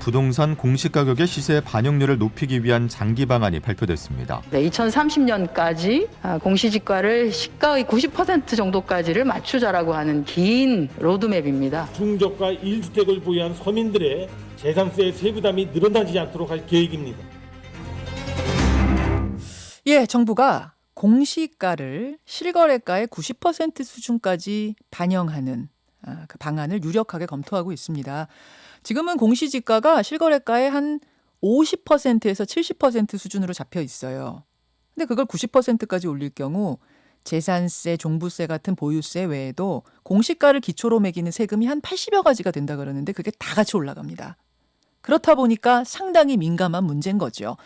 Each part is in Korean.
부동산 공시가격의 시세 반영률을 높이기 위한 장기 방안이 발표됐습니다. 네, 2030년까지 공시지가를 시가의 90% 정도까지를 맞추자라고 하는 긴 로드맵입니다. 중저가 1주택을 보유한 서민들의 재산세 세부담이 늘어나지 않도록 할 계획입니다. 예, 정부가 공시가를 실거래가의 90% 수준까지 반영하는 그 방안을 유력하게 검토하고 있습니다. 지금은 공시지가가 실거래가의 한 50%에서 70% 수준으로 잡혀 있어요. 근데 그걸 90%까지 올릴 경우 재산세, 종부세 같은 보유세 외에도 공시가를 기초로 매기는 세금이 한 80여 가지가 된다 그러는데 그게 다 같이 올라갑니다. 그렇다 보니까 상당히 민감한 문제인 거죠.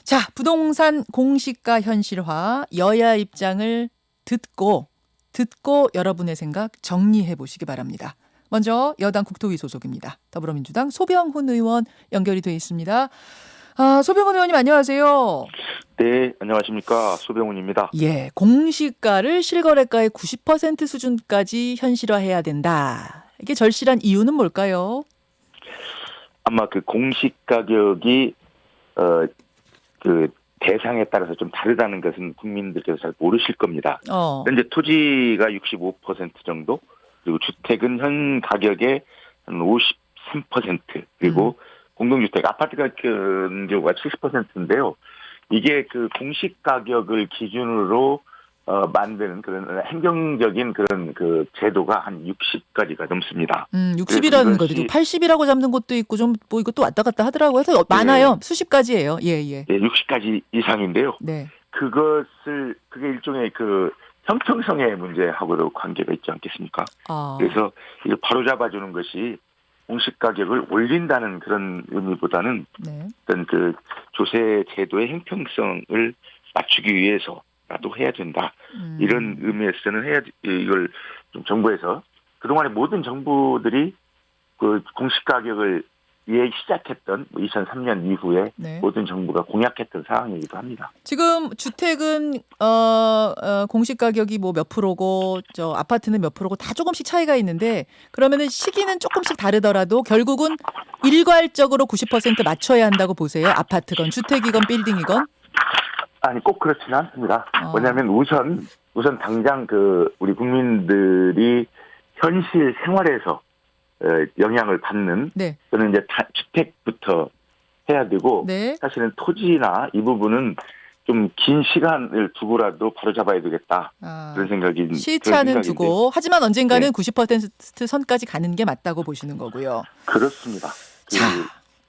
자, 부동산 공시가 현실화, 여야 입장을 듣고 여러분의 생각 정리해 보시기 바랍니다. 먼저 여당 국토위 소속입니다. 더불어민주당 소병훈 의원 연결이 돼 있습니다. 소병훈 의원님 안녕하세요. 네, 안녕하십니까. 소병훈입니다. 예, 공시가를 실거래가의 90% 수준까지 현실화해야 된다. 이게 절실한 이유는 뭘까요? 아마 그 공시가격이 그 대상에 따라서 좀 다르다는 것은 국민들께서 잘 모르실 겁니다. 현재 토지가 65% 정도, 그리고 주택은 현 가격의 한 53%, 그리고 공동주택, 아파트 같은 경우가 70%인데요. 이게 그 공시가격을 기준으로 만드는 그런 행정적인 그런 그 제도가 한 60가지가 넘습니다. 60이라는 거죠. 80이라고 잡는 것도 있고 좀 뭐 이것도 왔다 갔다 하더라고요. 그래서 많아요. 수십 가지예요. 예. 네, 60가지 이상인데요. 네. 그게 일종의 그 형평성의 문제하고도 관계가 있지 않겠습니까? 그래서 이걸 바로잡아주는 것이 공시가격을 올린다는 그런 의미보다는 네. 어떤 그 조세 제도의 형평성을 맞추기 위해서라도 해야 된다. 이런 의미에서는 이걸 좀 정부에서 그동안에 모든 정부들이 그 공시가격을 시작했던 2003년 이후에 네. 모든 정부가 공약했던 사항이기도 합니다. 지금 주택은 공시가격이 뭐 몇 프로고 저 아파트는 몇 프로고 다 조금씩 차이가 있는데 그러면은 시기는 조금씩 다르더라도 결국은 일괄적으로 90% 맞춰야 한다고 보세요. 아파트건 주택이건 빌딩이건. 아니 꼭 그렇지는 않습니다. 왜냐하면 우선 당장 그 우리 국민들이 현실 생활에서 영향을 받는 네. 저는 이제 주택부터 해야 되고 네. 사실은 토지나 이 부분은 좀 긴 시간을 두고라도 바로잡아야 되겠다 그런 생각이 시차는 두고 하지만 언젠가는 네. 90% 선까지 가는 게 맞다고 보시는 거고요. 그렇습니다. 자,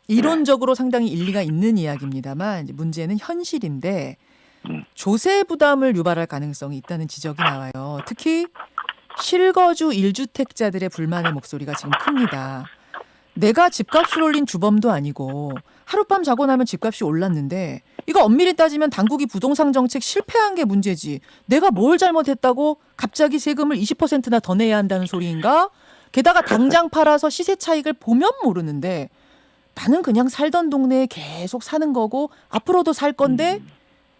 이론적으로 상당히 일리가 있는 이야기입니다만 이제 문제는 현실인데 조세 부담을 유발할 가능성이 있다는 지적이 나와요. 특히 실거주 1주택자들의 불만의 목소리가 지금 큽니다. 내가 집값을 올린 주범도 아니고 하룻밤 자고 나면 집값이 올랐는데 이거 엄밀히 따지면 당국이 부동산 정책 실패한 게 문제지. 내가 뭘 잘못했다고 갑자기 세금을 20%나 더 내야 한다는 소리인가? 게다가 당장 팔아서 시세 차익을 보면 모르는데 나는 그냥 살던 동네에 계속 사는 거고 앞으로도 살 건데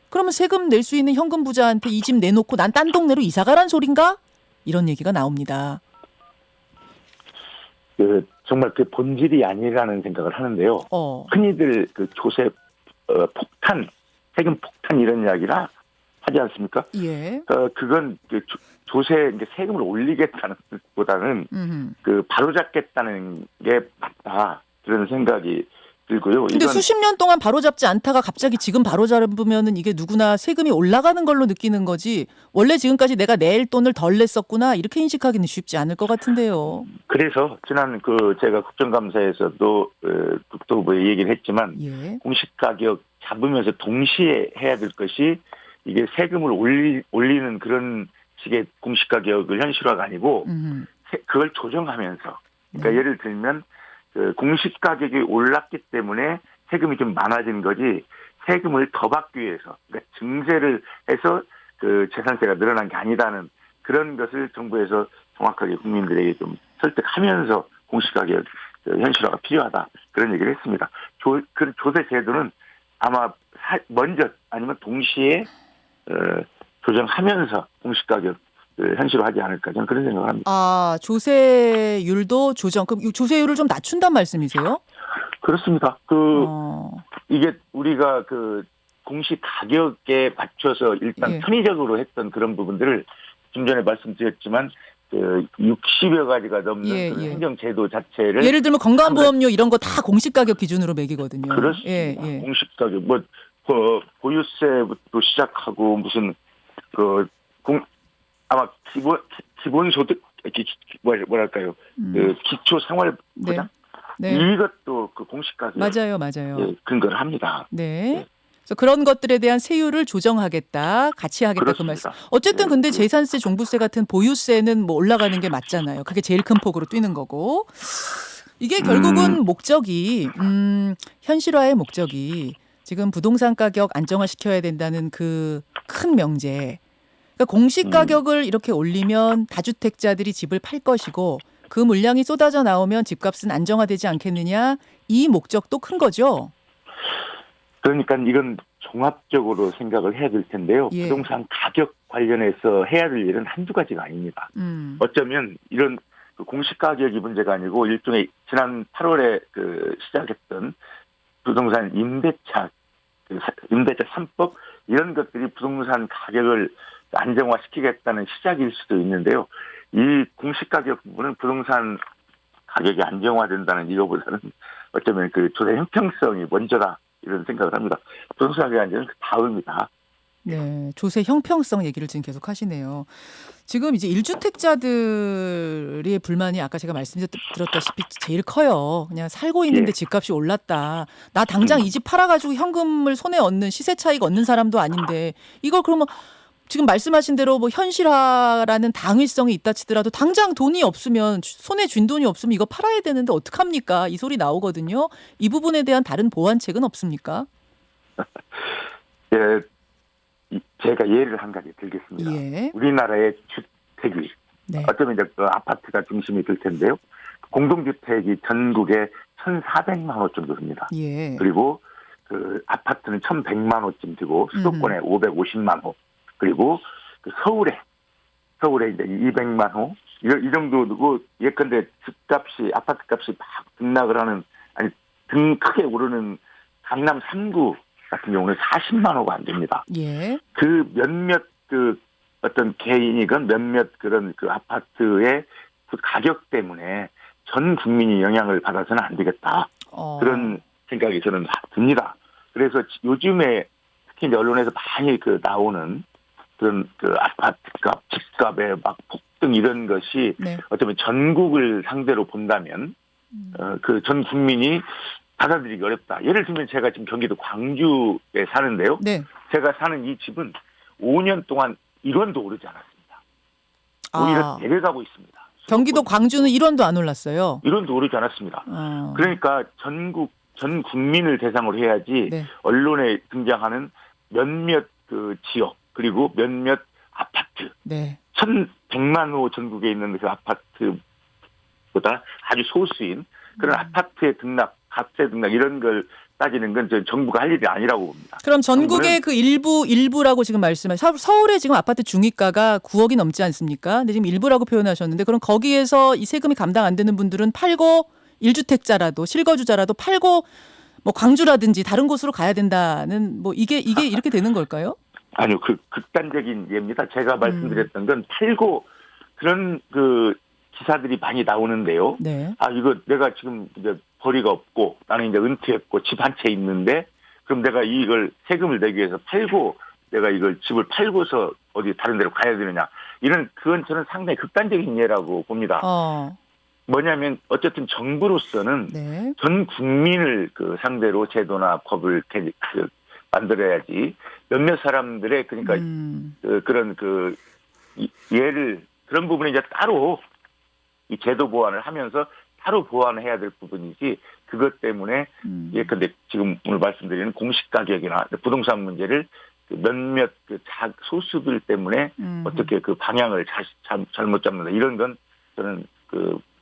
그러면 세금 낼 수 있는 현금 부자한테 이 집 내놓고 난 딴 동네로 이사 가란 소린가? 이런 얘기가 나옵니다. 정말 그 본질이 아니라는 생각을 하는데요. 흔히들 그 조세 폭탄, 세금 폭탄 이런 이야기라 하지 않습니까? 예. 그건 그 조세 이제 세금을 올리겠다는 것보다는 그 바로잡겠다는 게 맞다 그런 생각이 들고요. 근데 수십 년 동안 바로잡지 않다가 갑자기 지금 바로잡으면은 이게 누구나 세금이 올라가는 걸로 느끼는 거지. 원래 지금까지 내가 낼 돈을 덜 냈었구나 이렇게 인식하기는 쉽지 않을 것 같은데요. 그래서 지난 제가 국정감사에서도 국토부에 얘기를 했지만 예. 공시가격 잡으면서 동시에 해야 될 것이 이게 세금을 올리는 그런 식의 공시가격을 현실화가 아니고 그걸 조정하면서 그러니까 예를 들면 그 공시가격이 올랐기 때문에 세금이 좀 많아진 거지 세금을 더 받기 위해서 그러니까 증세를 해서 그 재산세가 늘어난 게 아니다는 그런 것을 정부에서 정확하게 국민들에게 좀 설득하면서 공시가격 현실화가 필요하다 그런 얘기를 했습니다. 그 조세 제도는 아마 먼저 아니면 동시에 조정하면서 공시가격 현실화하지 않을까 저는 그런 생각을 합니다. 조세율도 조정. 그럼 이 조세율을 좀 낮춘단 말씀이세요? 그렇습니다. 이게 우리가 그 공시 가격에 맞춰서 일단 예. 편의적으로 했던 그런 부분들을 좀 전에 말씀드렸지만 그 60여 가지가 넘는 예, 그런 예. 행정제도 자체를 예를 들면 건강보험료 이런 거 다 공시 가격 기준으로 매기거든요. 그렇습니다. 예, 예. 공시 가격 보유세부터 시작하고 무슨 아마 기본소득 뭐랄까요 그 기초 생활 보장 네. 네. 이것도 그 공시 가격 맞아요. 근거를 합니다. 네. 그래서 그런 것들에 대한 세율을 조정하겠다, 같이 하겠다 그 그렇습니다. 말씀. 어쨌든 네. 근데 재산세, 종부세 같은 보유세는 뭐 올라가는 게 맞잖아요. 그게 제일 큰 폭으로 뛰는 거고. 이게 결국은 목적이 현실화의 목적이 지금 부동산 가격 안정화시켜야 된다는 그 큰 명제. 그러니까 공시 가격을 이렇게 올리면 다주택자들이 집을 팔 것이고 그 물량이 쏟아져 나오면 집값은 안정화되지 않겠느냐. 이 목적도 큰 거죠. 그러니까 이건 종합적으로 생각을 해야 될 텐데요. 예. 부동산 가격 관련해서 해야 될 일은 한두 가지가 아닙니다. 어쩌면 이런 그 공시 가격이 문제가 아니고 일종의 지난 8월에 시작했던 부동산 임대차 3법 이런 것들이 부동산 가격을 안정화시키겠다는 시작일 수도 있는데요. 이 공시 가격 부분은 부동산 가격이 안정화된다는 이거보다는 어쩌면 그 조세 형평성이 먼저다. 이런 생각을 합니다. 부동산 가격 안정은 그 다음이다. 네, 조세 형평성 얘기를 지금 계속 하시네요. 지금 이제 1주택자들의 불만이 아까 제가 말씀드렸다시피 제일 커요. 그냥 살고 있는데 예. 집값이 집값이 올랐다. 나 당장 이 집 팔아가지고 현금을 손에 얻는 시세 차익 얻는 사람도 아닌데 이걸 그러면 지금 말씀하신 대로 뭐 현실화라는 당위성이 있다 치더라도 당장 돈이 없으면 손에 쥔 돈이 없으면 이거 팔아야 되는데 어떡합니까? 이 소리 나오거든요. 이 부분에 대한 다른 보완책은 없습니까? 예, 제가 예를 한 가지 들겠습니다. 예. 우리나라의 주택이 네. 어쩌면 이제 그 아파트가 중심이 될 텐데요. 공동주택이 전국에 1,400만 호 정도 됩니다. 예. 그리고 그 아파트는 1,100만 호쯤 되고 수도권에 550만 호. 그리고 그 서울에 이제 200만 호 이 정도 되고 예컨대 집값이 아파트값이 막 등락을 하는 등 크게 오르는 강남 3구 같은 경우는 40만 호가 안 됩니다. 예. 그 몇몇 그 어떤 개인이건 몇몇 그런 그 아파트의 그 가격 때문에 전 국민이 영향을 받아서는 안 되겠다. 그런 생각이 저는 듭니다. 그래서 요즘에 특히 이제 언론에서 많이 나오는 그런 그 아파트값, 집값의 막 폭등 이런 것이 네. 어쩌면 전국을 상대로 본다면 그 전 국민이 받아들이기 어렵다. 예를 들면 제가 지금 경기도 광주에 사는데요. 네. 제가 사는 이 집은 5년 동안 1원도 오르지 않았습니다. 오히려 내려가고 있습니다. 경기도 광주는 1원도 안 올랐어요. 1원도 오르지 않았습니다. 그러니까 전 국민을 대상으로 해야지 네. 언론에 등장하는 몇몇 그 지역 그리고 몇몇 아파트 네. 1,100만 호 전국에 있는 그 아파트보다 아주 소수인 그런 아파트의 등락, 값의 등락 이런 걸 따지는 건 정부가 할 일이 아니라고 봅니다. 그럼 전국의 그 일부라고 지금 말씀하신 서울에 지금 아파트 중위가가 9억이 넘지 않습니까? 근데 지금 일부라고 표현하셨는데 그럼 거기에서 이 세금이 감당 안 되는 분들은 팔고 1주택자라도 실거주자라도 팔고 뭐 광주라든지 다른 곳으로 가야 된다는 뭐 이게 이렇게 되는 걸까요? 아니요, 극단적인 예입니다. 제가 말씀드렸던 건 팔고 그런 그 기사들이 많이 나오는데요. 네. 이거 내가 지금 이제 벌이가 없고 나는 이제 은퇴했고 집 한 채 있는데 그럼 내가 이걸 세금을 내기 위해서 팔고 내가 이걸 집을 팔고서 어디 다른 데로 가야 되느냐. 그건 저는 상당히 극단적인 예라고 봅니다. 뭐냐면 어쨌든 정부로서는 네. 전 국민을 그 상대로 제도나 법을 만들어야지 몇몇 사람들의 그러니까 그런 그 예를 그런 부분이 이제 따로 이 제도 보완을 하면서 따로 보완해야 될 부분이지 그것 때문에 예컨대 지금 오늘 말씀드리는 공시가격이나 부동산 문제를 몇몇 그 소수들 때문에 어떻게 그 방향을 잘못 잡는다 이런 건 저는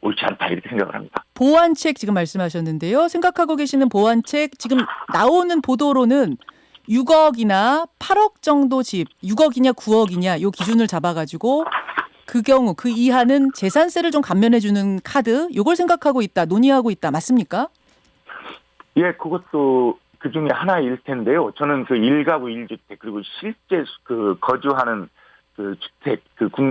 옳지 않다 이렇게 생각을 합니다. 보완책 지금 말씀하셨는데요. 생각하고 계시는 보완책 지금 나오는 보도로는 6억이나 8억 정도 집 6억이냐 9억이냐 요 기준을 잡아가지고 그 경우 그 이하는 재산세를 좀 감면해 주는 카드 요걸 생각하고 있다 논의하고 있다 맞습니까? 예, 그것도 그 중에 하나일 텐데요. 저는 그 1가구 1주택 그리고 실제 그 거주하는 그 주택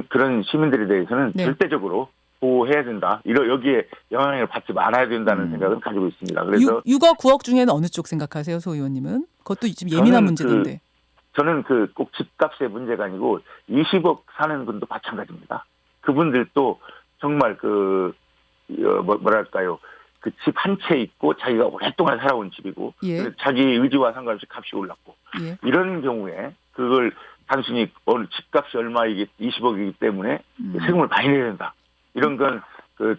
그런 시민들에 대해서는 네. 절대적으로 보호해야 된다. 여기에 영향을 받지 말아야 된다는 생각을 가지고 있습니다. 그래서 6억 9억 중에는 어느 쪽 생각하세요, 소 의원님은? 그것도 지금 예민한 문제던데. 저는 꼭 집값의 문제가 아니고 20억 사는 분도 마찬가지입니다. 그분들도 정말 뭐랄까요. 그 집 한 채 있고 자기가 오랫동안 살아온 집이고 예. 자기 의지와 상관없이 값이 올랐고 예. 이런 경우에 그걸 단순히 집값이 얼마이기 20억이기 때문에 세금을 많이 내야 된다. 이런 건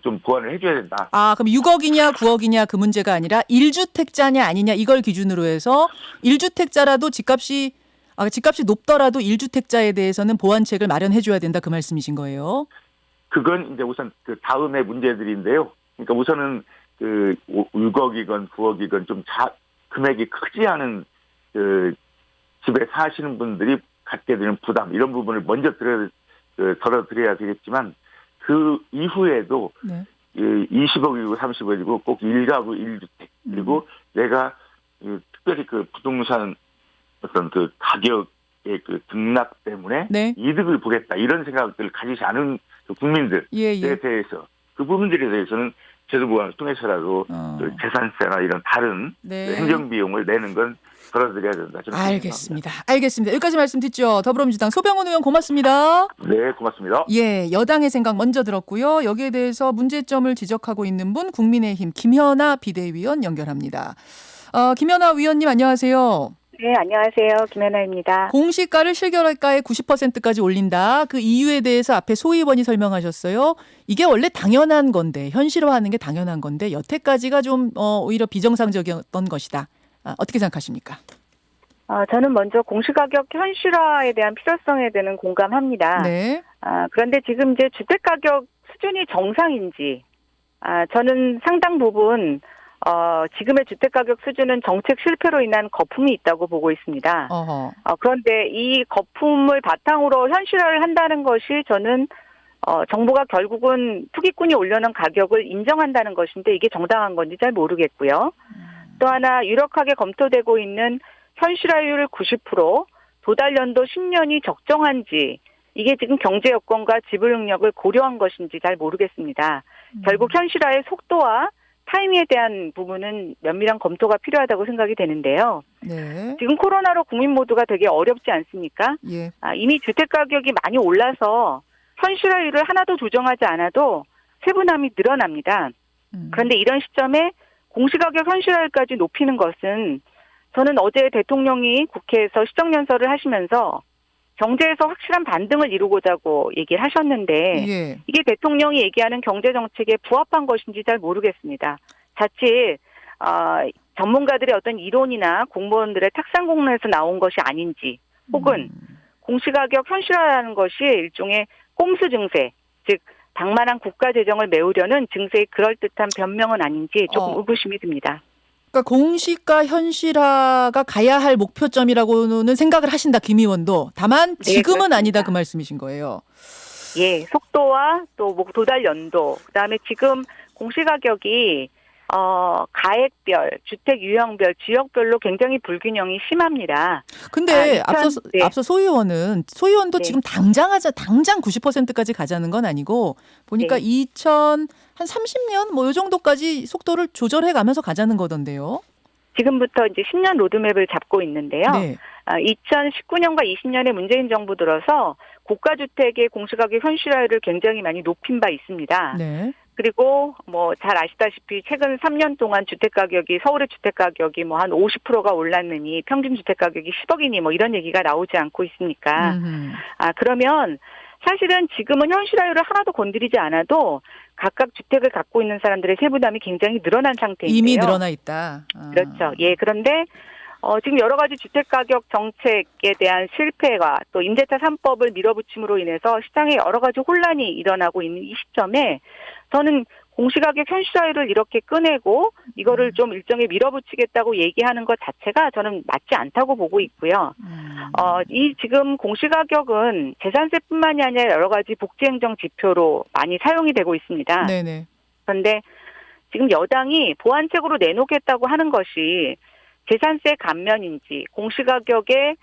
좀 보완을 해줘야 된다. 아, 그럼 6억이냐 9억이냐 그 문제가 아니라 1주택자냐 아니냐 이걸 기준으로 해서 1주택자라도 집값이 높더라도 1주택자에 대해서는 보완책을 마련해줘야 된다 그 말씀이신 거예요? 그건 이제 우선 그 다음의 문제들인데요. 그러니까 우선은 6억이건 9억이건 좀 금액이 크지 않은 집에 사시는 분들이 갖게 되는 부담 이런 부분을 먼저 덜어드려야 되겠지만 그 이후에도 네. 20억이고 30억이고 꼭 1가구 1주택 그리고 내가 특별히 그 부동산 어떤 그 가격의 그 등락 때문에 네. 이득을 보겠다 이런 생각을 가지지 않은 그 국민들에 대해서 그 부분들에 대해서는 제도보완을 통해서라도 재산세나 이런 다른 네. 행정비용을 내는 건 덜어드려야 된다. 저는 알겠습니다. 여기까지 말씀 듣죠. 더불어민주당 소병훈 의원 고맙습니다. 네, 고맙습니다. 예, 여당의 생각 먼저 들었고요. 여기에 대해서 문제점을 지적하고 있는 분 국민의힘 김현아 비대위원 연결합니다. 김현아 위원님 안녕하세요. 네, 안녕하세요. 김연아입니다. 공시가를 실거래가의 90%까지 올린다. 그 이유에 대해서 앞에 소 의원이 설명하셨어요. 이게 원래 당연한 건데 현실화하는 게 당연한 건데 여태까지가 좀 오히려 비정상적이었던 것이다. 어떻게 생각하십니까? 저는 먼저 공시가격 현실화에 대한 필요성에 대해서는 공감합니다. 네. 그런데 지금 이제 주택가격 수준이 정상인지 저는 상당 부분 지금의 주택가격 수준은 정책 실패로 인한 거품이 있다고 보고 있습니다. 그런데 이 거품을 바탕으로 현실화를 한다는 것이 저는 정부가 결국은 투기꾼이 올려놓은 가격을 인정한다는 것인데 이게 정당한 건지 잘 모르겠고요. 또 하나 유력하게 검토되고 있는 현실화율 90%, 도달연도 10년이 적정한지 이게 지금 경제 여건과 지불 능력을 고려한 것인지 잘 모르겠습니다. 결국 현실화의 속도와 타이밍에 대한 부분은 면밀한 검토가 필요하다고 생각이 되는데요. 네. 지금 코로나로 국민 모두가 되게 어렵지 않습니까? 예. 이미 주택가격이 많이 올라서 현실화율을 하나도 조정하지 않아도 세분함이 늘어납니다. 그런데 이런 시점에 공시가격 현실화율까지 높이는 것은 저는 어제 대통령이 국회에서 시정연설을 하시면서 경제에서 확실한 반등을 이루고자고 얘기를 하셨는데 예. 이게 대통령이 얘기하는 경제정책에 부합한 것인지 잘 모르겠습니다. 자칫 전문가들의 어떤 이론이나 공무원들의 탁상 공론에서 나온 것이 아닌지 혹은 공시가격 현실화라는 것이 일종의 꼼수 증세, 즉 방만한 국가 재정을 메우려는 증세의 그럴듯한 변명은 아닌지 조금 의구심이 듭니다. 그러니까 공시가 현실화가 가야 할 목표점이라고는 생각을 하신다, 김 의원도. 다만 지금은 네, 아니다 그 말씀이신 거예요. 예, 속도와 또 도달 연도, 그다음에 지금 공시가격이 가액별, 주택 유형별, 지역별로 굉장히 불균형이 심합니다. 근데 앞서 소 의원도 네. 지금 당장 90%까지 가자는 건 아니고 보니까 2030년 뭐 이 정도까지 속도를 조절해 가면서 가자는 거던데요. 지금부터 이제 10년 로드맵을 잡고 있는데요. 네. 2019년과 20년에 문재인 정부 들어서 고가주택의 공시가격 현실화율을 굉장히 많이 높인 바 있습니다. 네. 그리고 뭐 잘 아시다시피 최근 3년 동안 주택가격이 서울의 주택가격이 뭐 한 50%가 올랐느니 평균 주택가격이 10억이니 뭐 이런 얘기가 나오지 않고 있으니까 그러면 사실은 지금은 현실화율을 하나도 건드리지 않아도 각각 주택을 갖고 있는 사람들의 세부담이 굉장히 늘어난 상태인데요. 이미 늘어나 있다. 그렇죠. 예, 그런데 지금 여러 가지 주택가격 정책에 대한 실패와 또 임대차 3법을 밀어붙임으로 인해서 시장에 여러 가지 혼란이 일어나고 있는 이 시점에 저는 공시가격 현실화율을 이렇게 꺼내고 이거를 좀 일정에 밀어붙이겠다고 얘기하는 것 자체가 저는 맞지 않다고 보고 있고요. 이 지금 공시가격은 재산세뿐만이 아니라 여러 가지 복지행정 지표로 많이 사용이 되고 있습니다. 네네. 그런데 지금 여당이 보완책으로 내놓겠다고 하는 것이 재산세 감면인지 공시가격의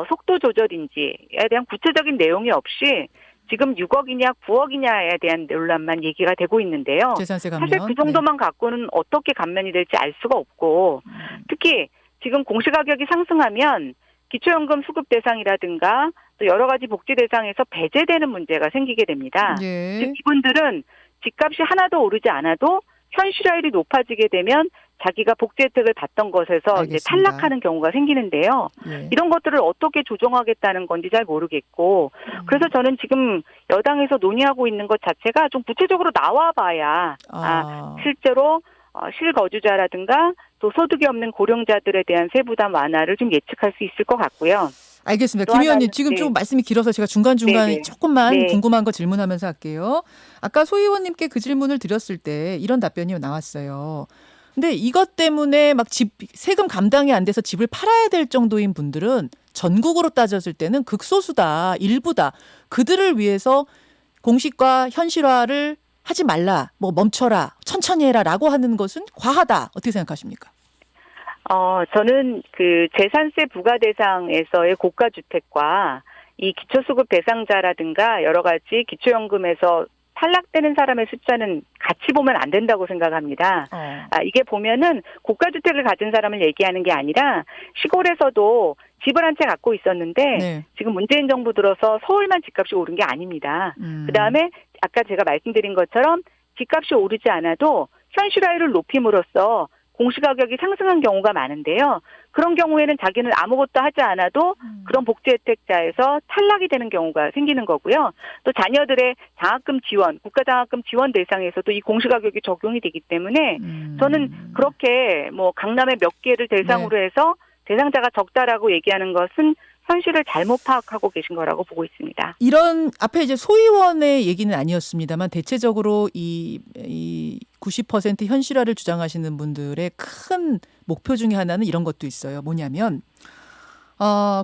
속도 조절인지에 대한 구체적인 내용이 없이 지금 6억이냐 9억이냐에 대한 논란만 얘기가 되고 있는데요. 재산세 감면. 사실 그 정도만 갖고는 어떻게 감면이 될지 알 수가 없고 특히 지금 공시가격이 상승하면 기초연금 수급 대상이라든가 또 여러 가지 복지 대상에서 배제되는 문제가 생기게 됩니다. 예. 즉 이분들은 집값이 하나도 오르지 않아도 현실화율이 높아지게 되면 자기가 복지 혜택을 받던 것에서 알겠습니다. 이제 탈락하는 경우가 생기는데요. 예. 이런 것들을 어떻게 조정하겠다는 건지 잘 모르겠고 그래서 저는 지금 여당에서 논의하고 있는 것 자체가 좀 구체적으로 나와봐야 실제로 실거주자라든가 또 소득이 없는 고령자들에 대한 세부담 완화를 좀 예측할 수 있을 것 같고요. 알겠습니다. 김 의원님 지금 좀 말씀이 길어서 제가 중간중간 조금만 궁금한 거 질문하면서 할게요. 아까 소 의원님께 그 질문을 드렸을 때 이런 답변이 나왔어요. 근데 이것 때문에 막 세금 감당이 안 돼서 집을 팔아야 될 정도인 분들은 전국으로 따졌을 때는 극소수다, 일부다. 그들을 위해서 공시가 현실화를 하지 말라, 뭐 멈춰라, 천천히 해라라고 하는 것은 과하다. 어떻게 생각하십니까? 저는 그 재산세 부과 대상에서의 고가 주택과 이 기초수급 대상자라든가 여러 가지 기초연금에서 탈락되는 사람의 숫자는 같이 보면 안 된다고 생각합니다. 이게 보면은 고가주택을 가진 사람을 얘기하는 게 아니라 시골에서도 집을 한 채 갖고 있었는데 지금 문재인 정부 들어서 서울만 집값이 오른 게 아닙니다. 그다음에 아까 제가 말씀드린 것처럼 집값이 오르지 않아도 현실화율을 높임으로써 공시가격이 상승한 경우가 많은데요. 그런 경우에는 자기는 아무것도 하지 않아도 그런 복지 혜택자에서 탈락이 되는 경우가 생기는 거고요. 또 자녀들의 장학금 지원, 국가장학금 지원 대상에서도 이 공시가격이 적용이 되기 때문에 저는 그렇게 뭐 강남의 몇 개를 대상으로 해서 대상자가 적다라고 얘기하는 것은 현실을 잘못 파악하고 계신 거라고 보고 있습니다. 이런 앞에 이제 소 의원의 얘기는 아니었습니다만 대체적으로 이 90% 현실화를 주장하시는 분들의 큰 목표 중에 하나는 이런 것도 있어요. 뭐냐면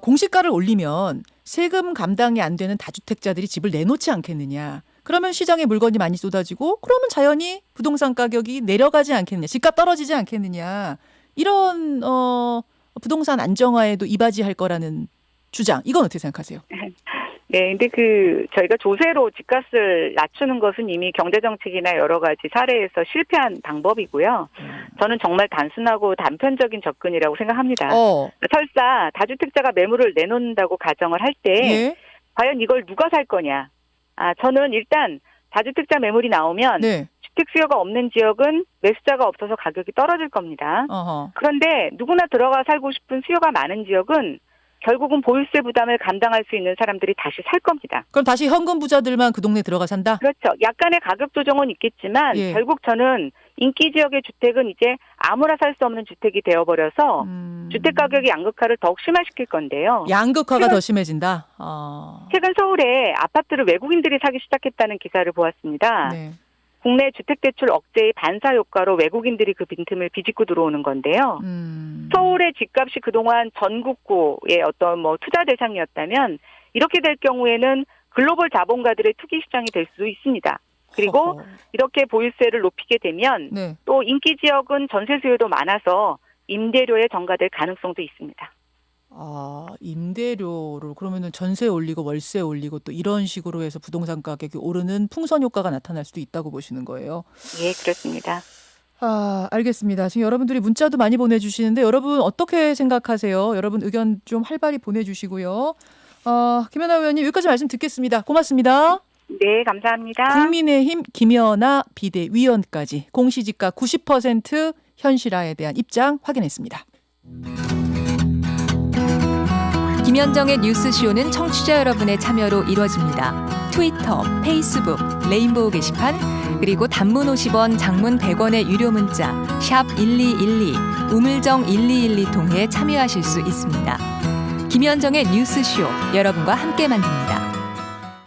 공시가를 올리면 세금 감당이 안 되는 다주택자들이 집을 내놓지 않겠느냐. 그러면 시장에 물건이 많이 쏟아지고 그러면 자연히 부동산 가격이 내려가지 않겠느냐. 집값 떨어지지 않겠느냐. 이런 부동산 안정화에도 이바지할 거라는 주장. 이건 어떻게 생각하세요? 네, 근데 저희가 조세로 집값을 낮추는 것은 이미 경제정책이나 여러 가지 사례에서 실패한 방법이고요. 저는 정말 단순하고 단편적인 접근이라고 생각합니다. 설사 다주택자가 매물을 내놓는다고 가정을 할 때 과연 이걸 누가 살 거냐. 저는 일단 다주택자 매물이 나오면 주택 수요가 없는 지역은 매수자가 없어서 가격이 떨어질 겁니다. 그런데 누구나 들어가 살고 싶은 수요가 많은 지역은 결국은 보유세 부담을 감당할 수 있는 사람들이 다시 살 겁니다. 그럼 다시 현금 부자들만 그 동네 들어가 산다? 그렇죠. 약간의 가격 조정은 있겠지만 결국 저는 인기 지역의 주택은 이제 아무나 살 수 없는 주택이 되어버려서 주택 가격의 양극화를 더욱 심화시킬 건데요. 양극화가 더 심해진다? 최근 서울에 아파트를 외국인들이 사기 시작했다는 기사를 보았습니다. 국내 주택대출 억제의 반사 효과로 외국인들이 그 빈틈을 비집고 들어오는 건데요. 서울의 집값이 그동안 전국구의 어떤 투자 대상이었다면 이렇게 될 경우에는 글로벌 자본가들의 투기 시장이 될 수도 있습니다. 그리고 이렇게 보유세를 높이게 되면 또 인기 지역은 전세 수요도 많아서 임대료에 전가될 가능성도 있습니다. 임대료로 그러면은 전세 올리고 월세 올리고 또 이런 식으로 해서 부동산 가격이 오르는 풍선 효과가 나타날 수도 있다고 보시는 거예요? 예, 그렇습니다. 알겠습니다. 지금 여러분들이 문자도 많이 보내주시는데 여러분 어떻게 생각하세요? 여러분 의견 좀 활발히 보내주시고요. 김연아 의원님 여기까지 말씀 듣겠습니다. 고맙습니다. 네, 감사합니다. 국민의힘 김연아 비대위원까지 공시지가 90% 현실화에 대한 입장 확인했습니다. 김현정의 뉴스쇼는 청취자 여러분의 참여로 이루어집니다. 트위터, 페이스북, 레인보우 게시판, 그리고 단문 50원, 장문 100원의 유료 문자 샵 1212, 우물정 1212 통해 참여하실 수 있습니다. 김현정의 뉴스쇼, 여러분과 함께 만듭니다.